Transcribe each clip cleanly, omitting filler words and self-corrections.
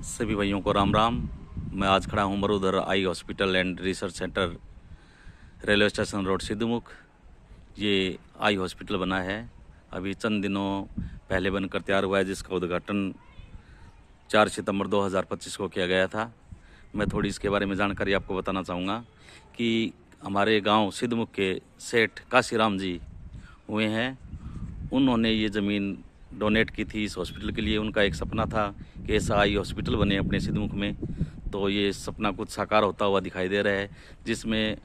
सभी भाइयों को राम राम। मैं आज खड़ा हूँ Marudhar eye hospital and research centre, railway station road, Sidhmukh. ये आई हॉस्पिटल बना है, अभी चंद दिनों पहले बनकर तैयार हुआ है, जिसका उद्घाटन 4 सितंबर 2025 को किया गया था। मैं थोड़ी इसके बारे में जानकारी आपको बताना चाहूँगा कि हमारे गांव सिद्धमुख के सेठ काशीराम जी हुए हैं। उन्होंने ये ज़मीन डोनेट की थी इस हॉस्पिटल के लिए। उनका एक सपना था कि ऐसा आई हॉस्पिटल बने अपने सिद्धमुख में, तो ये सपना कुछ साकार होता हुआ दिखाई दे रहा है, जिसमें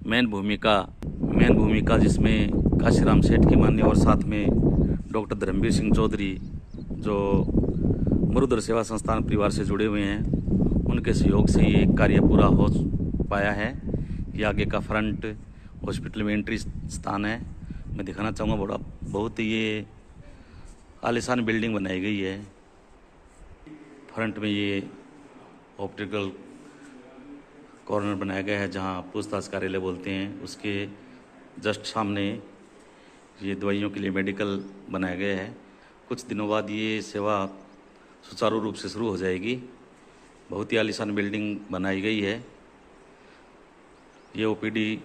मेन भूमिका जिसमें काशीराम सेठ की मान्य और साथ में डॉक्टर धर्मवीर सिंह चौधरी, जो मरुधर सेवा संस्थान परिवार से जुड़े हुए हैं, उनके सहयोग से ये कार्य पूरा हो पाया है। ये आगे का फ्रंट हॉस्पिटल में एंट्री स्थान है। मैं दिखाना चाहूँगा, बहुत ये आलीशान बिल्डिंग बनाई गई है। फ्रंट में ये ऑप्टिकल कॉर्नर बनाया गया है, जहाँ पूछताछ कार्यालय बोलते हैं। उसके जस्ट सामने ये दवाइयों के लिए मेडिकल बनाया गया है। कुछ दिनों बाद ये सेवा सुचारू रूप से शुरू हो जाएगी। बहुत ही आलीशान बिल्डिंग बनाई गई है। ये ओपीडी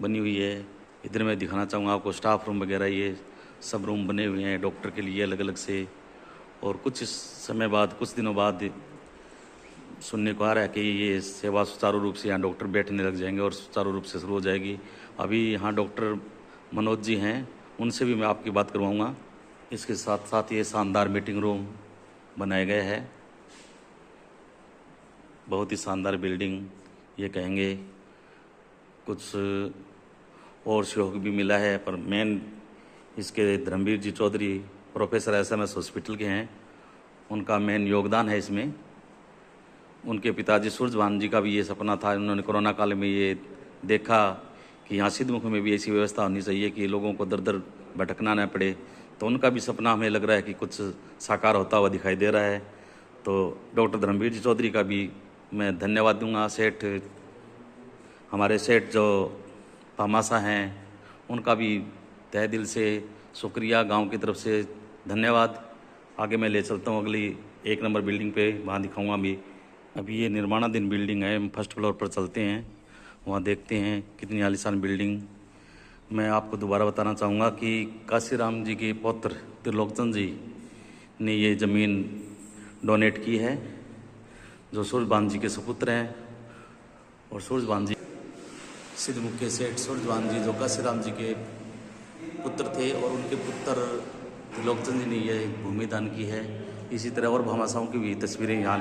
बनी हुई है। इधर मैं दिखाना चाहूँगा आपको स्टाफ रूम वगैरह, ये सब रूम बने हुए हैं डॉक्टर के लिए अलग अलग से। और कुछ समय बाद, कुछ दिनों बाद सुनने को आ रहा है कि ये सेवा सुचारू रूप से यहाँ डॉक्टर बैठने लग जाएंगे और सुचारू रूप से शुरू हो जाएगी। अभी यहाँ डॉक्टर मनोज जी हैं, उनसे भी मैं आपकी बात करवाऊँगा। इसके साथ साथ ये शानदार मीटिंग रूम बनाया गया है। बहुत ही शानदार बिल्डिंग ये कहेंगे। कुछ और सहयोग भी मिला है, पर मेन इसके धर्मवीर जी चौधरी प्रोफेसर SMS हॉस्पिटल के हैं, उनका मेन योगदान है इसमें। उनके पिताजी सूरजभान जी का भी ये सपना था। उन्होंने कोरोना काल में ये देखा कि यहाँ सिद्धमुख में भी ऐसी व्यवस्था होनी चाहिए कि लोगों को दर दर भटकना न पड़े, तो उनका भी सपना हमें लग रहा है कि कुछ साकार होता हुआ दिखाई दे रहा है। तो डॉक्टर धर्मवीर जी चौधरी का भी मैं धन्यवाद दूंगा। सेठ, हमारे सेठ जो पामासा हैं, उनका भी तहे दिल से शुक्रिया, गांव की तरफ से धन्यवाद। आगे मैं ले चलता हूँ अगली 1 नंबर बिल्डिंग पे, वहाँ दिखाऊंगा भी। अभी ये निर्माणाधीन बिल्डिंग है। हम फर्स्ट फ्लोर पर चलते हैं, वहाँ देखते हैं कितनी आलीशान बिल्डिंग। मैं आपको दोबारा बताना चाहूँगा कि काशीराम जी के पौत्र त्रिलोकचंद जी ने ये ज़मीन डोनेट की है, जो सूरजभान जी के सुपुत्र हैं। और सूरजभान जी सिद्धमुख के सेठ सूरजभान जी जो काशीराम जी के पुत्र थे, और उनके पुत्र त्रिलोकचंद जी ने यह भूमि दान की है। इसी तरह और भामाशाहों की भी तस्वीरें यहाँ